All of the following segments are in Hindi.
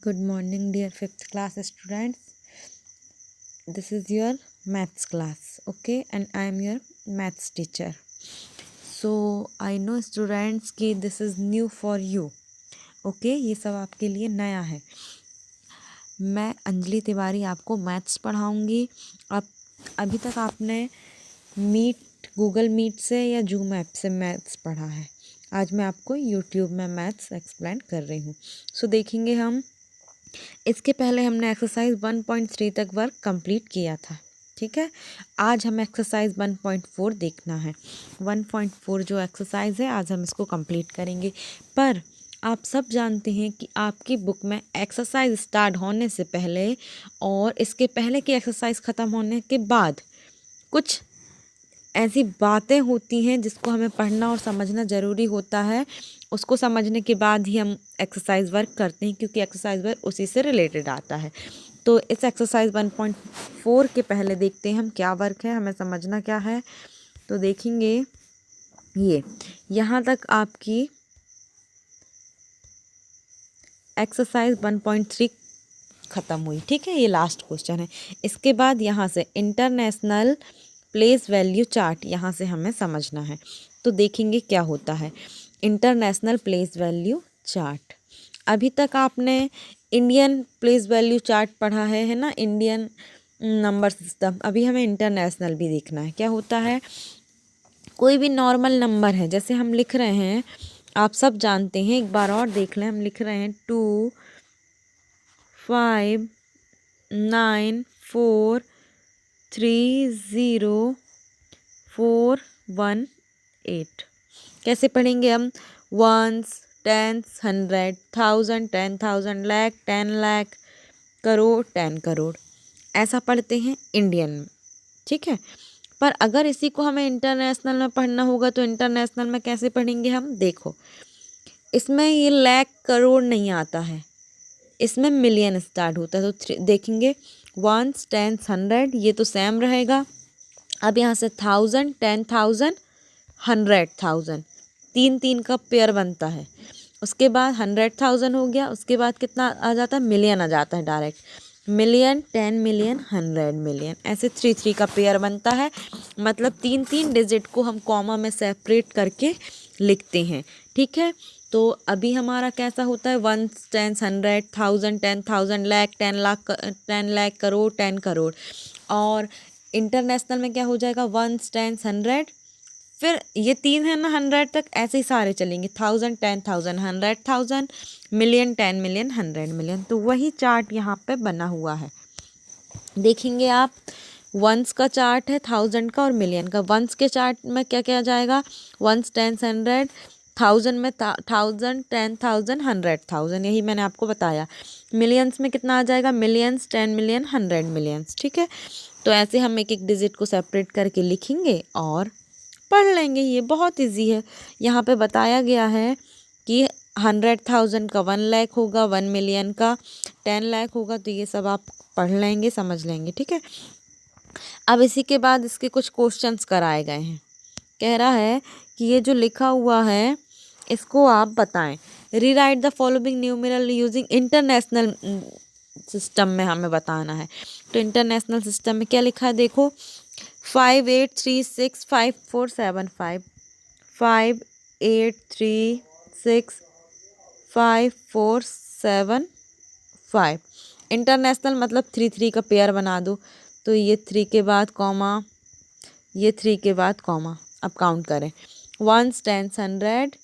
Good morning, dear fifth class students. This is your maths class, okay? And I am your maths teacher. So I know students कि this is new for you, okay? ये सब आपके लिए नया है. मैं अंजलि तिवारी आपको मैथ्स पढ़ाऊंगी. अब अभी तक आपने गूगल मीट से या जूम ऐप से मैथ्स पढ़ा है. आज मैं आपको यूट्यूब में मैथ्स एक्सप्लेन कर रही हूँ. सो देखेंगे हम. इसके पहले हमने एक्सरसाइज 1.3 तक वर्क कंप्लीट किया था. ठीक है. आज हमें एक्सरसाइज 1.4 देखना है. 1.4 जो एक्सरसाइज है आज हम इसको कंप्लीट करेंगे. पर आप सब जानते हैं कि आपकी बुक में एक्सरसाइज स्टार्ट होने से पहले और इसके पहले की एक्सरसाइज ख़त्म होने के बाद कुछ ऐसी बातें होती हैं जिसको हमें पढ़ना और समझना ज़रूरी होता है. उसको समझने के बाद ही हम एक्सरसाइज वर्क करते हैं क्योंकि एक्सरसाइज वर्क उसी से रिलेटेड आता है. तो इस एक्सरसाइज 1.4 के पहले देखते हैं हम क्या वर्क है, हमें समझना क्या है. तो देखेंगे ये यहाँ तक आपकी एक्सरसाइज 1.3 ख़त्म हुई. ठीक है, ये लास्ट क्वेश्चन है. इसके बाद यहाँ से इंटरनेशनल प्लेस वैल्यू चार्ट यहाँ से हमें समझना है. तो देखेंगे क्या होता है इंटरनेशनल प्लेस वैल्यू चार्ट. अभी तक आपने इंडियन प्लेस वैल्यू चार्ट पढ़ा है ना, इंडियन नंबर सिस्टम. अभी हमें इंटरनेशनल भी देखना है. क्या होता है, कोई भी नॉर्मल नंबर है जैसे हम लिख रहे हैं, आप सब जानते हैं. एक बार और देख लें. हम लिख रहे हैं 2 5 9 4 3 0 4 1 8. कैसे पढ़ेंगे हम? Ones, tens, 100, 1000, 10,000, lakh, 10 lakh, crore, 10 crore. ऐसा पढ़ते हैं इंडियन में. ठीक है. पर अगर इसी को हमें इंटरनेशनल में पढ़ना होगा तो इंटरनेशनल में कैसे पढ़ेंगे हम? देखो, इसमें ये लाख करोड़ नहीं आता है, इसमें मिलियन स्टार्ट होता है. तो देखेंगे वंस, टेंस, 100 ये तो सेम रहेगा. अब यहाँ से 1000, 10,000, 100,000 तीन तीन का पेयर बनता है. उसके बाद 100,000 हो गया. उसके बाद कितना आ जाता है? मिलियन आ जाता है डायरेक्ट. मिलियन, 10 मिलियन, 100 मिलियन, ऐसे 3 का पेयर बनता है. मतलब तीन तीन डिजिट को हम कॉमा में सेपरेट करके लिखते हैं. ठीक है. तो अभी हमारा कैसा होता है? Ones, tens, 100, 1000, 10,000, lakh, 10 lakh, 10 lakh, crore, 10 crore. और इंटरनेशनल में क्या हो जाएगा? वंस, टेंस, 100, फिर ये तीन है ना 100 तक, ऐसे ही सारे चलेंगे. 1000, 10,000, 100,000, मिलियन, 10 मिलियन, 100 मिलियन. तो वही चार्ट यहाँ पे बना हुआ है. देखेंगे आप, वंस का चार्ट है, 1000 का और मिलियन का. वंस के चार्ट में क्या क्या जाएगा? Once, tens, 100. 1000 में 1000, 10,000, 100,000, यही मैंने आपको बताया. मिलियंस में कितना आ जाएगा? Millions, 10 million, 100 millions. ठीक है. तो ऐसे हम एक एक डिजिट को सेपरेट करके लिखेंगे और पढ़ लेंगे. ये बहुत इजी है. यहाँ पे बताया गया है कि 100,000 का 1 लाख होगा, 1 मिलियन का 10 लाख होगा. तो ये सब आप पढ़ लेंगे, समझ लेंगे. ठीक है. अब इसी के बाद इसके कुछ क्वेश्चंस कराए गए हैं. कह रहा है कि ये जो लिखा हुआ है इसको आप बताएं. Rewrite the following numeral using international system में हमें बताना है. तो इंटरनेशनल सिस्टम में क्या लिखा है देखो. 58365475, 58365475. इंटरनेशनल मतलब 3 का पेयर बना दो. तो ये 3 के बाद कॉमा, ये 3 के बाद कॉमा. अब काउंट करें. Ones, tens, 100,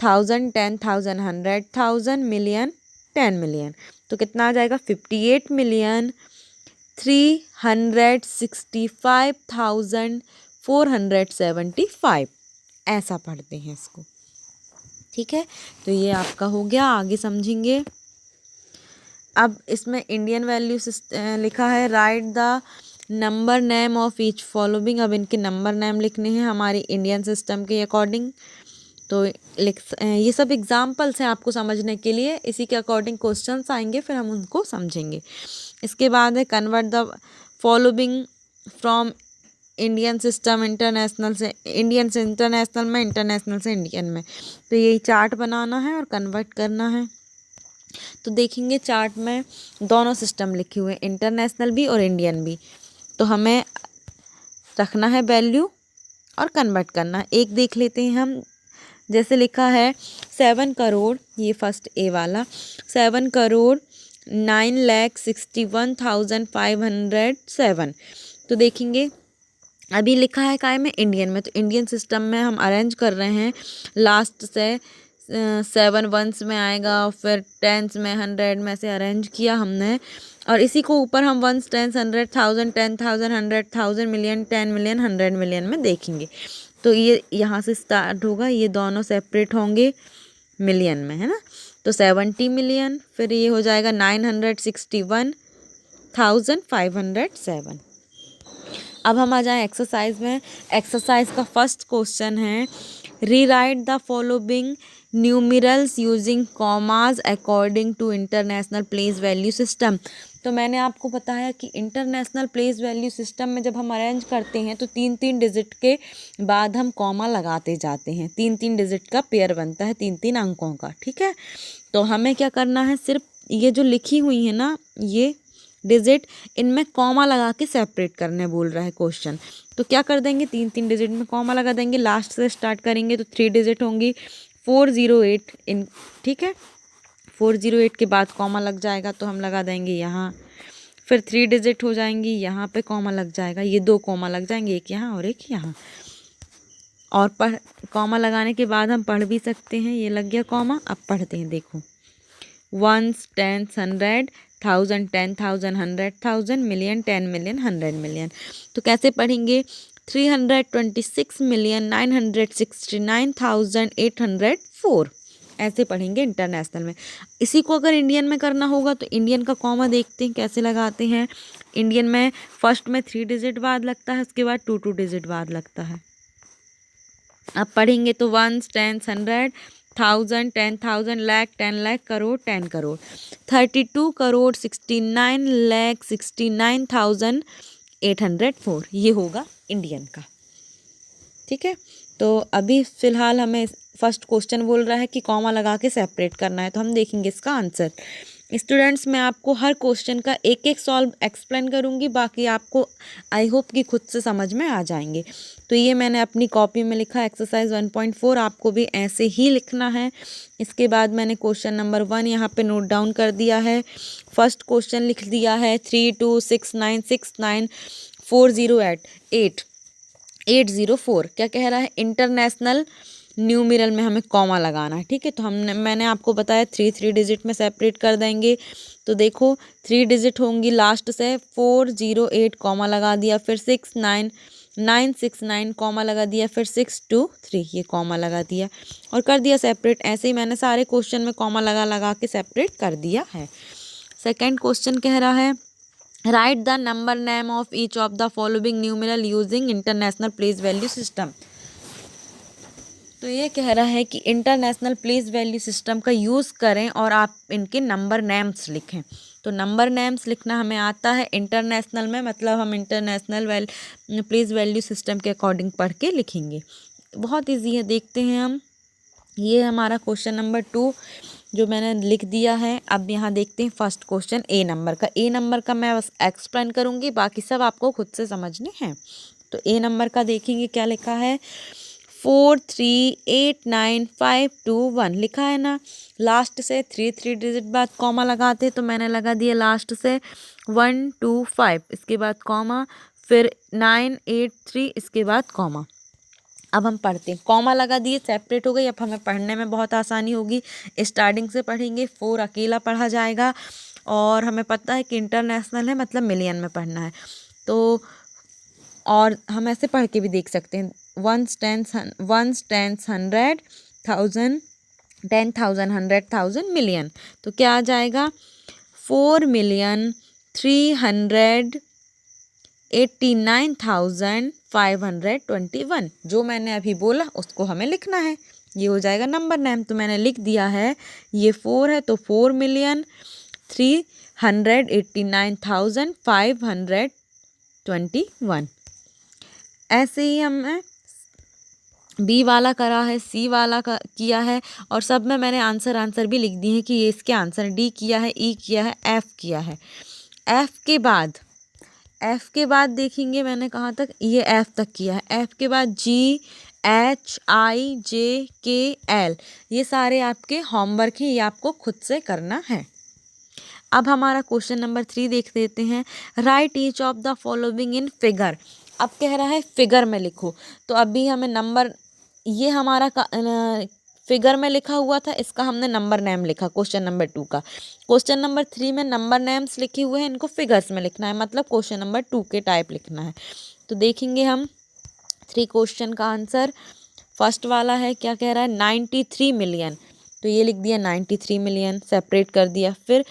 1000, 10,000, 100,000, million, 10 million. तो कितना आ जाएगा? 58,365,475. ऐसा पढ़ते हैं इसको. ठीक है. तो ये आपका हो गया. आगे समझेंगे. अब इसमें इंडियन वैल्यू लिखा है. Right the number name of each following. अब इनके नंबर नेम लिखने हैं हमारे इंडियन सिस्टम के अकॉर्डिंग. तो ये सब एग्जाम्पल्स हैं आपको समझने के लिए. इसी के अकॉर्डिंग क्वेश्चंस आएंगे, फिर हम उनको समझेंगे. इसके बाद है convert the following from Indian system international से, इंडियन से इंटरनेशनल में, इंटरनेशनल से इंडियन में. तो यही चार्ट बनाना है और कन्वर्ट करना है. तो देखेंगे चार्ट में दोनों सिस्टम लिखे हुए हैं, इंटरनेशनल भी और इंडियन भी। तो हमें रखना है वैल्यू और कन्वर्ट करना है। एक देख लेते हैं हम, जैसे लिखा है 7 करोड़, ये फर्स्ट ए वाला 7,9,61,507। तो देखेंगे अभी लिखा है काय में, इंडियन में। तो इंडियन सिस्टम में हम अरेंज कर रहे हैं, लास्ट से 7 वंस में आएगा, फिर टेंस में 100 में से अरेंज किया हमने, और इसी को ऊपर हम ones, tens, 100, 1000, 10,000, 100,000, million, 10 million, 100 million में देखेंगे। तो ये यहाँ से स्टार्ट होगा, ये दोनों सेपरेट होंगे मिलियन में, है ना। तो 70 मिलियन, फिर ये हो जाएगा 961,507। अब हम आ जाएं एक्सरसाइज में। एक्सरसाइज का फर्स्ट क्वेश्चन है, rewrite the following numerals using commas according to international place value system. तो मैंने आपको बताया कि इंटरनेशनल प्लेस वैल्यू सिस्टम में जब हम अरेंज करते हैं तो 3-3 डिजिट के बाद हम कॉमा लगाते जाते हैं। 3-3 डिजिट का पेयर बनता है 3-3 अंकों का, ठीक है। तो हमें क्या करना है, सिर्फ ये जो लिखी हुई है ना ये डिजिट, इनमें कॉमा लगा के सेपरेट करने बोल रहा है क्वेश्चन। तो क्या कर देंगे, 3-3 डिजिट में कॉमा लगा देंगे, लास्ट से स्टार्ट करेंगे तो 3 डिजिट होंगी 408 इन, ठीक है। 408 के बाद कॉमा लग जाएगा तो हम लगा देंगे यहाँ, फिर 3 डिजिट हो जाएंगी, यहाँ पे कॉमा लग जाएगा, ये 2 कॉमा लग जाएंगे, एक यहाँ और एक यहाँ। और पढ़ कॉमा लगाने के बाद हम पढ़ भी सकते हैं, ये लग गया कॉमा। अब पढ़ते हैं, देखो, ones, tens, 100, 1000, 10,000, 100,000, million, 10 million, 100 million. तो कैसे पढ़ेंगे, 326,969,804 ऐसे पढ़ेंगे इंटरनेशनल में। इसी को अगर इंडियन में करना होगा तो इंडियन का कॉमा देखते हैं कैसे लगाते हैं। इंडियन में फर्स्ट में 3 डिजिट बाद लगता है, उसके बाद 2 डिजिट बाद लगता है। अब पढ़ेंगे तो वंस, टेंस, 100, 1000, 10,000, लाख, 10 लाख, करोड़, 10 करोड़, 32 करोड़ 69,69,804, ये होगा इंडियन का, ठीक है। तो अभी फ़िलहाल हमें फर्स्ट क्वेश्चन बोल रहा है कि कॉमा लगा के सेपरेट करना है, तो हम देखेंगे इसका आंसर। स्टूडेंट्स, मैं आपको हर क्वेश्चन का एक एक सॉल्व एक्सप्लेन करूँगी, बाकी आपको आई होप कि खुद से समझ में आ जाएंगे। तो ये मैंने अपनी कॉपी में लिखा एक्सरसाइज 1.4, आपको भी ऐसे ही लिखना है। इसके बाद मैंने क्वेश्चन नंबर 1 यहाँ पे नोट डाउन कर दिया है। फर्स्ट क्वेश्चन लिख दिया है 326969408804। क्या कह रहा है, इंटरनेशनल न्यूमेरल में हमें कॉमा लगाना है, ठीक है। तो मैंने आपको बताया 3 डिजिट में सेपरेट कर देंगे। तो देखो 3 डिजिट होंगी, लास्ट से 408 कॉमा लगा दिया, फिर 69969 कॉमा लगा दिया, फिर 623 ये कॉमा लगा दिया और कर दिया सेपरेट। ऐसे ही मैंने सारे क्वेश्चन में कॉमा लगा लगा के सेपरेट कर दिया है। सेकेंड क्वेश्चन कह रहा है, right the number name of each of the following numeral using international place value system. तो ये कह रहा है कि इंटरनेशनल प्लेस वैल्यू सिस्टम का यूज़ करें और आप इनके नंबर नेम्स लिखें। तो नंबर नेम्स लिखना हमें आता है इंटरनेशनल में, मतलब हम इंटरनेशनल प्लेस वैल्यू सिस्टम के अकॉर्डिंग पढ़ के लिखेंगे। बहुत ईजी है, देखते हैं हम। ये हमारा क्वेश्चन नंबर 2 जो मैंने लिख दिया है। अब यहाँ देखते हैं फर्स्ट क्वेश्चन ए नंबर का। ए नंबर का मैं बस एक्सप्लेन करूँगी, बाकी सब आपको खुद से समझने हैं। तो ए नंबर का देखेंगे क्या लिखा है, 4389521 लिखा है ना। लास्ट से 3 डिजिट बाद कॉमा लगाते, तो मैंने लगा दिया लास्ट से 125, इसके बाद कॉमा, फिर 983, इसके बाद कॉमा। अब हम पढ़ते हैं, कॉमा लगा दिए, सेपरेट हो गई। अब हमें पढ़ने में बहुत आसानी होगी। स्टार्टिंग से पढ़ेंगे, 4 अकेला पढ़ा जाएगा और हमें पता है कि इंटरनेशनल है मतलब मिलियन में पढ़ना है। तो और हम ऐसे पढ़ के भी देख सकते हैं, वंस, टेंस, 100, 1000, 10,000, 100,000, मिलियन। तो क्या आ जाएगा, 4,389,521। जो मैंने अभी बोला उसको हमें लिखना है, ये हो जाएगा नंबर नेम। तो मैंने लिख दिया है, ये 4 है तो 4,389,521। ऐसे ही हमें बी वाला करा है, सी वाला किया है, और सब में मैंने आंसर भी लिख दिए हैं कि ये इसके आंसर। डी किया है, ई किया है, एफ किया है। एफ के बाद देखेंगे मैंने कहाँ तक, ये एफ तक किया है। एफ के बाद जी, एच, आई, जे, के, एल, ये सारे आपके होमवर्क हैं, ये आपको खुद से करना है। अब हमारा क्वेश्चन नंबर 3 देख लेते हैं। Right each of the following in figure. अब कह रहा है फिगर में लिखो, तो अभी हमें नंबर, ये हमारा फिगर में लिखा हुआ था, इसका हमने नंबर नेम लिखा क्वेश्चन नंबर 2 का। क्वेश्चन नंबर 3 में नंबर नेम्स लिखे हुए हैं, इनको फिगर्स में लिखना है, मतलब क्वेश्चन नंबर 2 के टाइप लिखना है। तो देखेंगे हम 3 क्वेश्चन का आंसर। फर्स्ट वाला है, क्या कह रहा है, 93 मिलियन, तो ये लिख दिया 93 मिलियन, सेपरेट कर दिया। फिर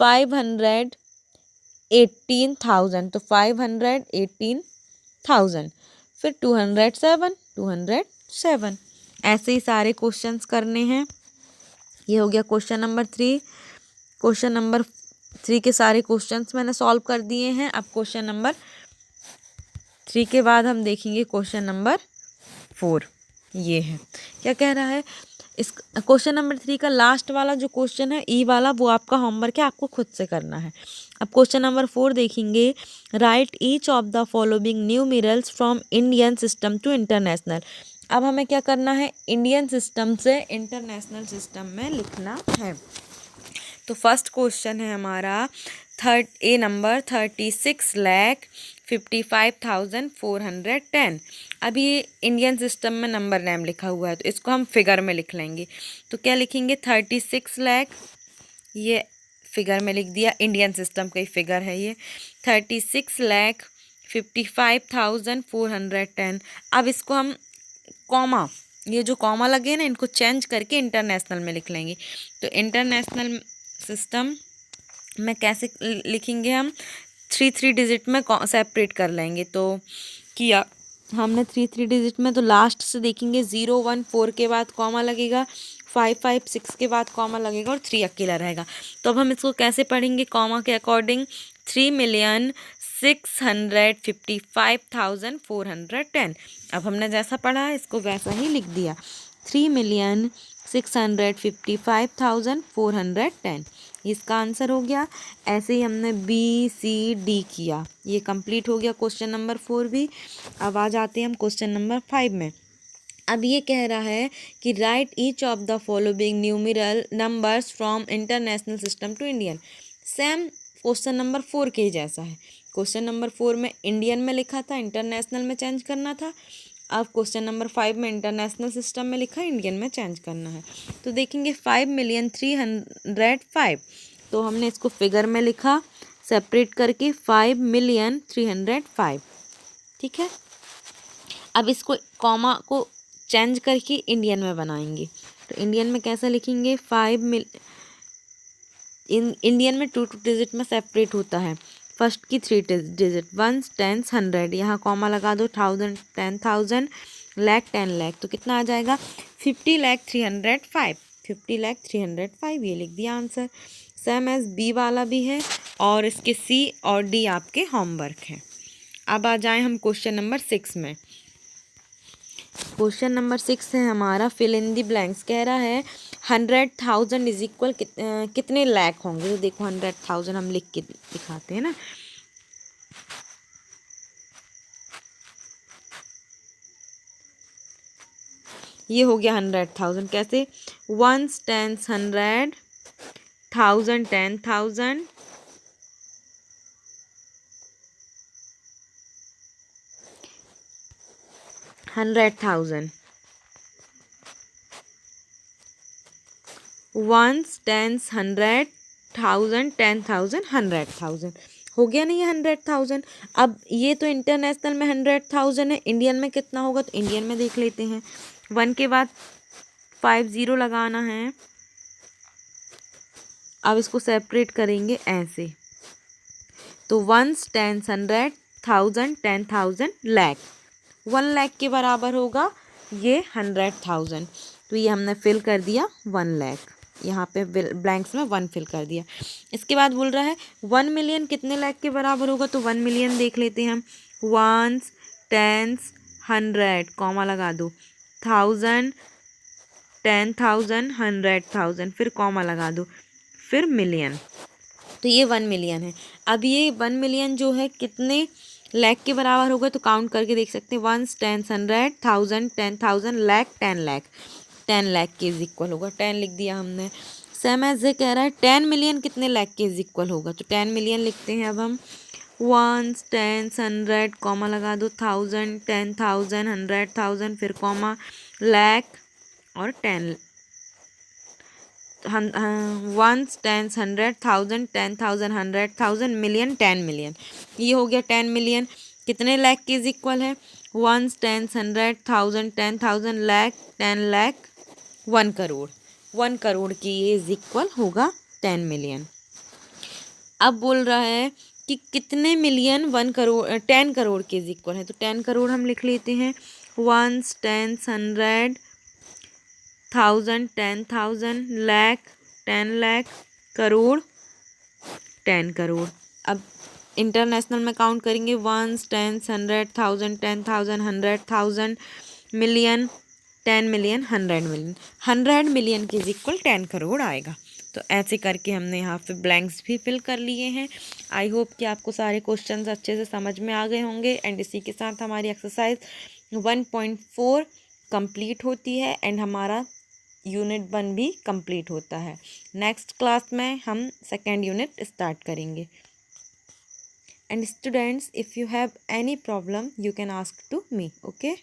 518,000, तो 518,000। फिर 207, ऐसे ही सारे क्वेश्चंस करने हैं। ये हो गया क्वेश्चन नंबर 3। क्वेश्चन नंबर 3 के सारे क्वेश्चंस मैंने सॉल्व कर दिए हैं। अब क्वेश्चन नंबर 3 के बाद हम देखेंगे क्वेश्चन नंबर 4। ये है, क्या कह रहा है, इस क्वेश्चन नंबर 3 का लास्ट वाला जो क्वेश्चन है, ई वाला, वो आपका होमवर्क है, आपको खुद से करना है। अब क्वेश्चन नंबर 4 देखेंगे। Write each of the following numerals from Indian system to international. अब हमें क्या करना है, इंडियन सिस्टम से इंटरनेशनल सिस्टम में लिखना है। तो फर्स्ट क्वेश्चन है हमारा ए नंबर 36,55,410। अब ये इंडियन सिस्टम में नंबर नेम लिखा हुआ है, तो इसको हम फिगर में लिख लेंगे। तो क्या लिखेंगे, 36 लाख, ये फिगर में लिख दिया, इंडियन सिस्टम का ही फिगर है ये, 36,55,410। अब इसको हम कॉमा, ये जो कॉमा लगे हैं ना, इनको चेंज करके इंटरनेशनल में लिख लेंगे। तो इंटरनेशनल सिस्टम में कैसे लिखेंगे, हम 3 डिजिट में सेपरेट कर लेंगे। तो किया हमने 3 डिजिट में, तो लास्ट से देखेंगे 0, 1, 4 के बाद कॉमा लगेगा, 5, 5, 6 के बाद कॉमा लगेगा, और 3 अकेला रहेगा। तो अब हम इसको कैसे पढ़ेंगे, कॉमा के अकॉर्डिंग, 3,655,410। अब हमने जैसा पढ़ा है इसको वैसा ही लिख दिया, 3,655,410, इसका आंसर हो गया। ऐसे ही हमने बी, सी, डी किया, ये कंप्लीट हो गया क्वेश्चन नंबर 4 भी। अब आ जाते हैं हम क्वेश्चन नंबर 5 में। अब ये कह रहा है कि write each of the following numeral numbers from international system to Indian. Same question number 4 के ही जैसा है। क्वेश्चन नंबर 4 में इंडियन में लिखा था, इंटरनेशनल में चेंज करना था। अब क्वेश्चन नंबर 5 में इंटरनेशनल सिस्टम में लिखा, इंडियन में चेंज करना है। तो देखेंगे 5,305,000, तो हमने इसको फिगर में लिखा, सेपरेट करके 5,305, ठीक है। अब इसको कॉमा को चेंज करके इंडियन में बनाएंगे। तो इंडियन में कैसे लिखेंगे, इंडियन में 2 डिजिट में सेपरेट होता है। फर्स्ट की 3 डिजिट, 1, 10, 100, यहाँ कॉमा लगा दो, 1000, 10,000, लाख, 10 लाख, तो कितना आ जाएगा, 50,305, 50,305, ये लिख दिया आंसर। सेम एज बी वाला भी है, और इसके सी और डी आपके होमवर्क है। अब आ जाएं हम क्वेश्चन नंबर 6 में। क्वेश्चन नंबर 6 है हमारा, फिल इन दी ब्लैंक्स। कह रहा है 100,000 इज इक्वल कितने लाख होंगे। तो देखो 100,000 हम लिख के दिखाते हैं ना। ये हो गया 100,000, कैसे, 1s, 10s, 100, 1000, 10,000, 100,000, 1s, 10s, 100,000, 10,000, 100,000, हो गया नहीं, 100,000। अब ये तो इंटरनेशनल में 100,000 है, इंडियन में कितना होगा, तो इंडियन में देख लेते हैं। 1 के बाद 50 लगाना है। अब इसको सेपरेट करेंगे ऐसे, तो 1s, 10s, 100,000, 10,000, लाख, 1 लाख के बराबर होगा ये 100,000। तो ये हमने फिल कर दिया 1 लाख, यहाँ पे ब्लैंक्स में 1 फिल कर दिया। इसके बाद बोल रहा है 1 मिलियन कितने लाख के बराबर होगा। तो 1 मिलियन देख लेते हैं हम, 1s, 10s, 100, कॉमा लगा दो, 1000, 10,000, 100,000, फिर कॉमा लगा दो, फिर मिलियन। तो ये 1 मिलियन है। अब ये 1 मिलियन जो है कितने लाख के बराबर होगा, तो काउंट करके देख सकते हैं। 1, 10, 100, 1000, 10,000, लाख, 10 लाख। 10 लाख के इज इक्वल होगा, 10 लिख दिया हमने। सेम एज ये कह रहा है 10 मिलियन कितने लाख के इज इक्वल होगा, तो 10 मिलियन लिखते हैं अब हम। 1, 10, 100, कॉमा लगा दो, 1000, 10,000, 100,000, फिर कॉमा, लाख और 10, 1, 10, 100,000, 10,000, 100,000, मिलियन, 10 मिलियन। ये हो गया 10 मिलियन कितने लाख के इज इक्वल है। 1, 10, 100,000, 10,000, लाख, 10 लाख, 1 करोड़। 1 करोड़ की ये इज इक्वल होगा 10 मिलियन। अब बोल रहा है कि कितने मिलियन 1 करोड़ 10 करोड़ के इज इक्वल है, तो 10 करोड़ हम लिख लेते हैं। 1, 10, 100, 1000, 10,000, लाख, 10 लाख, करोड़, 10 करोड़। अब इंटरनेशनल में काउंट करेंगे। 1, 10, 100,000, 10,000, 100,000, मिलियन, 10 मिलियन, 100 मिलियन। 100 मिलियन की इज इक्वल 10 करोड़ आएगा। तो ऐसे करके हमने यहाँ पे ब्लैंक्स भी फिल कर लिए हैं। आई होप कि आपको सारे क्वेश्चंस अच्छे से समझ में आ गए होंगे। एंड इसी के साथ हमारी एक्सरसाइज 1.4 कंप्लीट होती है एंड हमारा यूनिट 1 भी कंप्लीट होता है। नेक्स्ट क्लास में हम सेकेंड यूनिट स्टार्ट करेंगे। And students, if you have any problem you can ask to me, okay.